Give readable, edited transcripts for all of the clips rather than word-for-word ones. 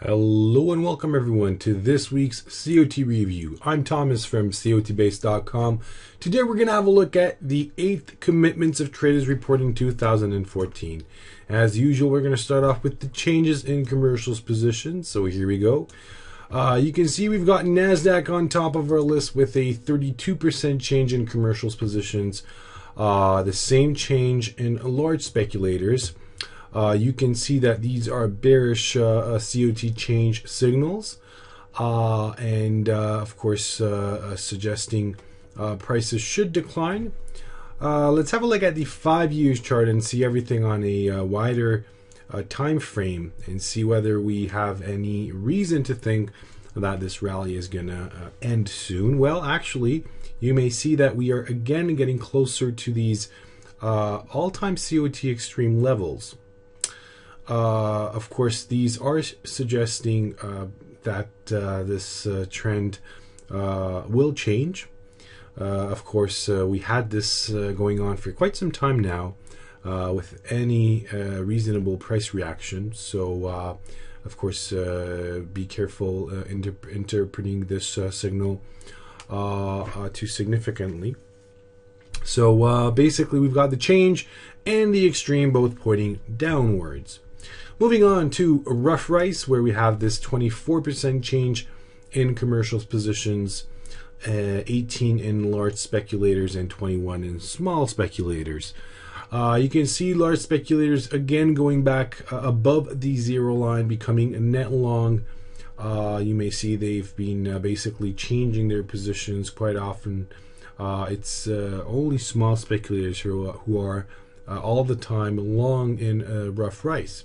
Hello and welcome everyone to this week's COT review. I'm Thomas from COTbase.com. Today we're going to have a look at the 8th commitments of traders reporting 2014. As usual, we're going to start off with the changes in commercials positions. So here we go. You can see we've got NASDAQ on top of our list with a 32% change in commercials positions. The same change in large speculators. You can see that these are bearish COT change signals, and of course suggesting prices should decline. Let's have a look at the 5 years chart and see everything on a wider time frame and see whether we have any reason to think that this rally is going to end soon. Well, actually, you may see that we are again getting closer to these all-time COT Extreme levels. Of course, these are suggesting that this trend will change. Of course, we had this going on for quite some time now with any reasonable price reaction. So, of course, be careful interpreting this signal too significantly. So basically, we've got the change and the extreme both pointing downwards. Moving on to rough rice, where we have this 24% change in commercials positions, 18 in large speculators, and 21 in small speculators. You can see large speculators again going back above the zero line, becoming a net long. You may see they've been basically changing their positions quite often. It's only small speculators who are all the time long in rough rice.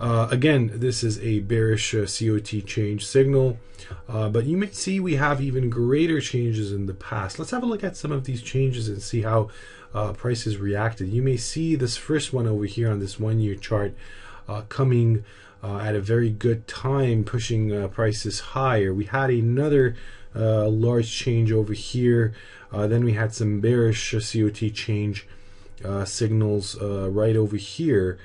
Again, this is a bearish COT change signal, but you may see we have even greater changes in the past. Let's have a look at some of these changes and see how prices reacted. You may see this first one over here on this 1 year chart coming at a very good time, pushing prices higher. We had another large change over here. Then we had some bearish COT change signals right over here.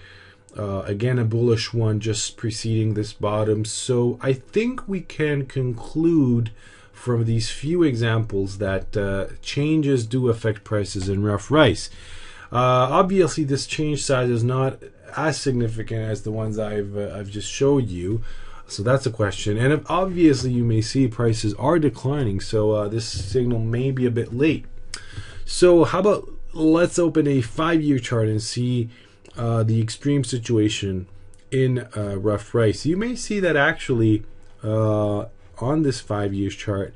Again, a bullish one just preceding this bottom. So I think we can conclude from these few examples that changes do affect prices in rough rice. Obviously, this change size is not as significant as the ones I've just showed you. So that's a question. And obviously, you may see prices are declining. So this signal may be a bit late. So how about let's open a 5 year chart and see the extreme situation in rough rice. You may see that actually on this 5 years chart,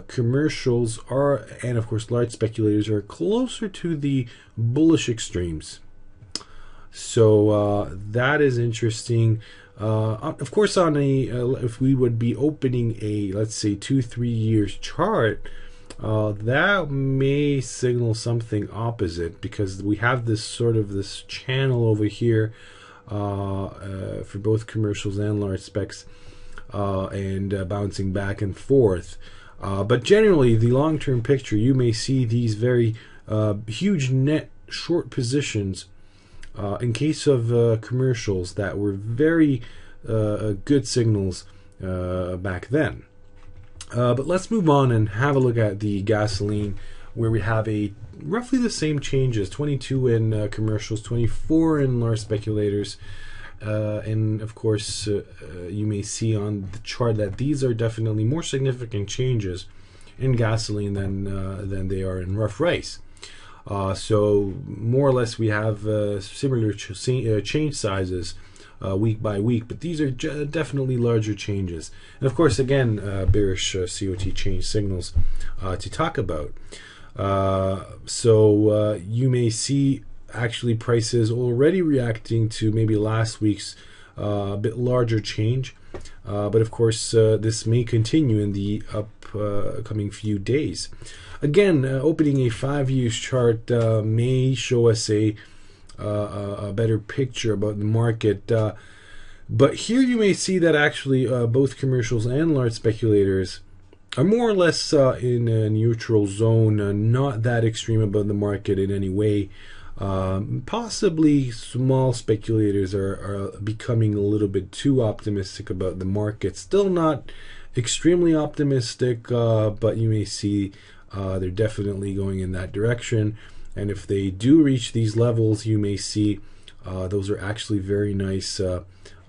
commercials are, and of course large speculators are closer to the bullish extremes. So that is interesting. Of course, on a if we would be opening a, let's say, 2-3 years chart, that may signal something opposite, because we have this sort of this channel over here for both commercials and large specs, and bouncing back and forth. But generally, the long-term picture, you may see these very huge net short positions in case of commercials that were very good signals back then. But let's move on and have a look at the gasoline, where we have roughly the same changes: 22 in commercials, 24 in large speculators, and of course you may see on the chart that these are definitely more significant changes in gasoline than they are in rough rice. So more or less we have similar change sizes week by week, but these are definitely larger changes. And of course, again, bearish COT change signals to talk about. So you may see actually prices already reacting to maybe last week's bit larger change, but of course this may continue in the upcoming few days. Again, opening a 5 years chart may show us a better picture about the market, but here you may see that actually both commercials and large speculators are more or less in a neutral zone, not that extreme above the market in any way. Possibly small speculators are becoming a little bit too optimistic about the market. Still not extremely optimistic, but you may see they're definitely going in that direction. And if they do reach these levels, you may see those are actually very nice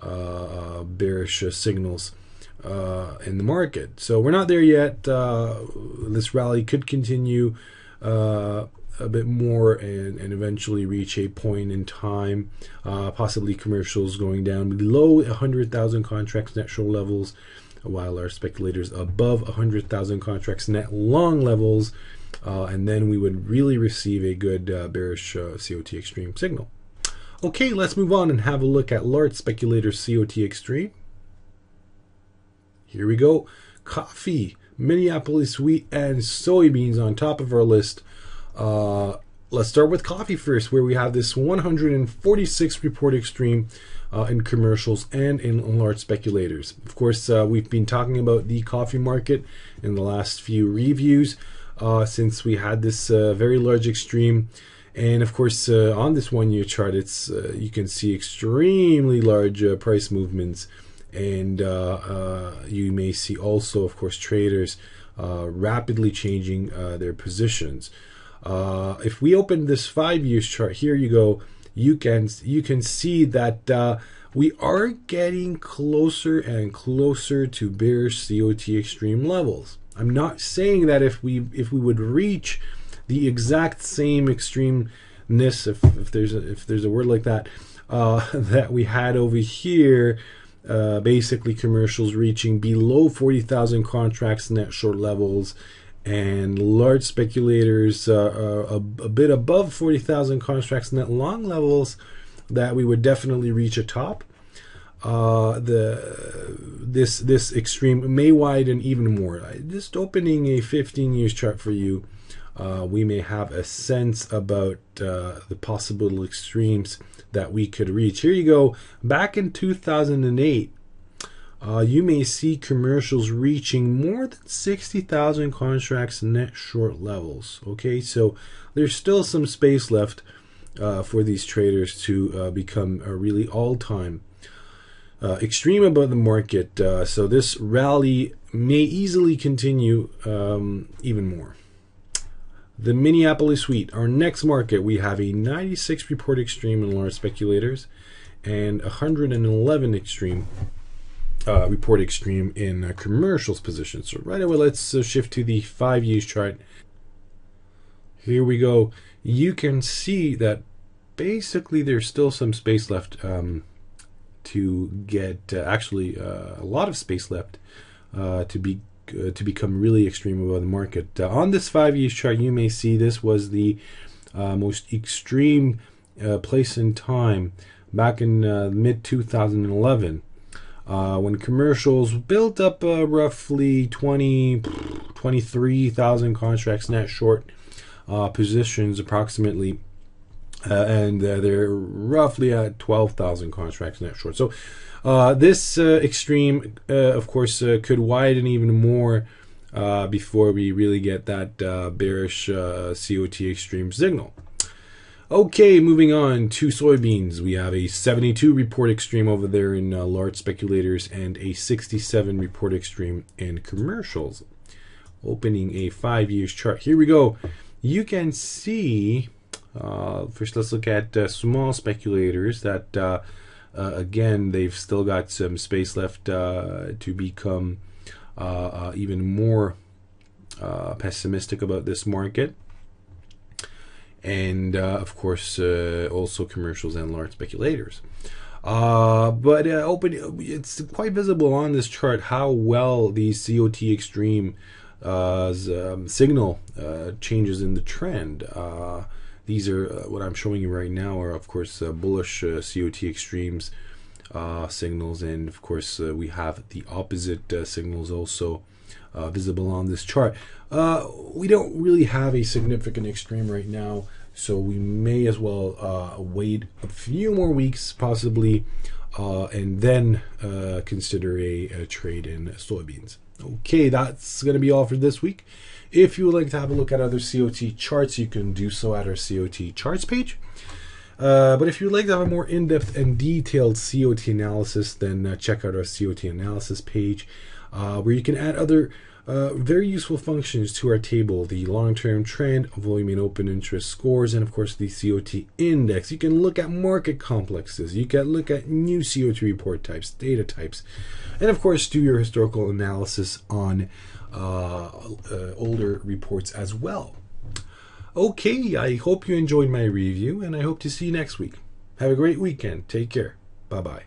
bearish signals in the market. So we're not there yet. This rally could continue a bit more and eventually reach a point in time, possibly commercials going down below 100,000 contracts net short levels, while our speculators above 100,000 contracts net long levels, and then we would really receive a good bearish COT Extreme signal. Okay, let's move on and have a look at large speculators COT Extreme. Here we go. Coffee, Minneapolis wheat, and soybeans on top of our list. Let's start with coffee first, where we have this 146 report extreme in commercials and in large speculators. Of course, we've been talking about the coffee market in the last few reviews since we had this very large extreme. And of course, on this 1 year chart, it's you can see extremely large price movements, and you may see also, of course, traders rapidly changing their positions. If we open this 5 years chart, here you go, you can see that we are getting closer and closer to bearish COT extreme levels. I'm not saying that if we would reach the exact same extremeness, if there's a word like that, that we had over here, basically commercials reaching below 40,000 contracts net short levels, and large speculators a bit above 40,000 contracts net long levels, that we would definitely reach a top. This extreme may widen even more. Just opening a 15 years chart for you, we may have a sense about the possible extremes that we could reach. Here you go. Back in 2008, you may see commercials reaching more than 60,000 contracts net short levels. Okay, so there's still some space left for these traders to become a really all-time extreme about the market. So this rally may easily continue even more. The Minneapolis wheat, our next market, we have a 96 report extreme in large speculators and 111 extreme report extreme in commercials positions. So right away, let's shift to the 5 years chart. Here we go. You can see that basically there's still some space left to get actually a lot of space left to become really extreme above the market. On this 5 years chart, you may see this was the most extreme place in time back in mid 2011, when commercials built up roughly 23,000 contracts net short positions approximately, and they're roughly at 12,000 contracts net short. So this extreme, of course, could widen even more before we really get that bearish COT extreme signal. Okay, moving on to soybeans. We have a 72 report extreme over there in large speculators and a 67 report extreme in commercials. Opening a 5 years chart. Here we go. You can see, first let's look at small speculators that again, they've still got some space left to become even more pessimistic about this market. And of course, also commercials and large speculators. But it's quite visible on this chart how well these COT extreme signal changes in the trend. These are what I'm showing you right now are, of course, bullish COT extremes signals, and of course we have the opposite signals also visible on this chart. We don't really have a significant extreme right now, so we may as well wait a few more weeks, possibly and then consider a trade in soybeans. Okay, that's going to be all for this week. If you would like to have a look at other COT charts, you can do so at our COT charts page. But if you'd like to have a more in-depth and detailed COT analysis, then check out our COT analysis page, where you can add other very useful functions to our table: the long-term trend, volume and open interest scores, and of course the COT index. You can look at market complexes. You can look at new COT report types, data types, and of course do your historical analysis on older reports as well. Okay, I hope you enjoyed my review, and I hope to see you next week. Have a great weekend. Take care. Bye-bye.